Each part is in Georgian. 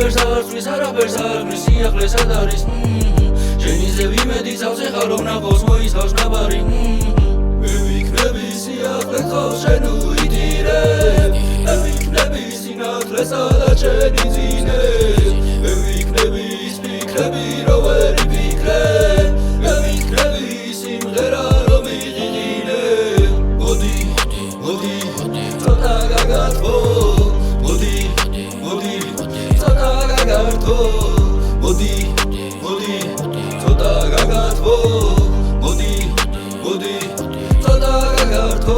არაფერს არწვის, არაფერს არგვის, სიახლეს არ არის შენიზე ვიმედი ცავზე ხარ რომ ნახოს მოისავს ნაბარი მე ვიქნები სიახლე ხავს შენ უიტირებ მე ვიქნები სინათლესა და შენი ძინე მე ვიქნები ის ფიქრები რო ვერ ვიფიქრებ მე ვიქნები სიმღერა რომ იღიღინე მოდი ცოტა გაგართო მოდი ცოტა გაგართო მოდი ცოტა გაგართო მოდი ცოტა გაგართო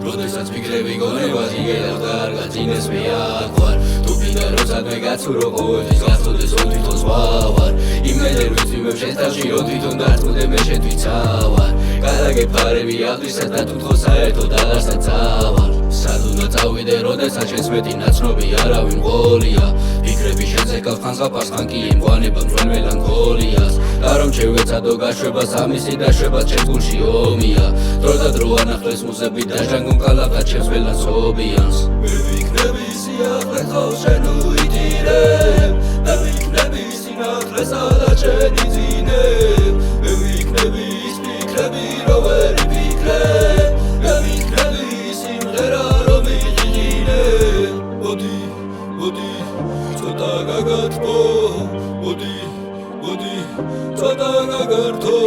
როდესაც ვიგრები გონებას იგერავ და არ გაწინეს მე აკვარ თუ კიდე როცადმე გაცურო ყოველთვის გახსოვდეს რომ თვითონ სხვა ვარ იმედერ ვიწვიმებ შენს თავში რომ თვითონ დარწმუნდე მე შენთვიცა ვარ კარგე ფარები აღდრისას და თუთხო საერთოდ აღარსა წავალ სად უნდა წავიდე როდესაც შენს მეტი ნაცნობი არავინ მყოლია ფიქრები შენზე კალხანს გაფარს ხან კი იმყვანება მწვენ მელანქოლიას და რომ შევეცადო გაშვებას ამისი დაშვება ჩემს გულში ომია დრო და დრო ანახლეს მუზები და ჟანგուն კალაფა ჩემს ველანსობიანს მე ვიქნები სიახლე ხავს შენ უიტირებ მე ვიქნები სინათლესა და შენი ძინე მე ვიქნები ის ფიქრები რო ვერ ვიფიქრებ მე ვიქნები სიმღერა რომ იღიღინე მოდი ცოტა გაგართო მოდი ცოტა გაგართო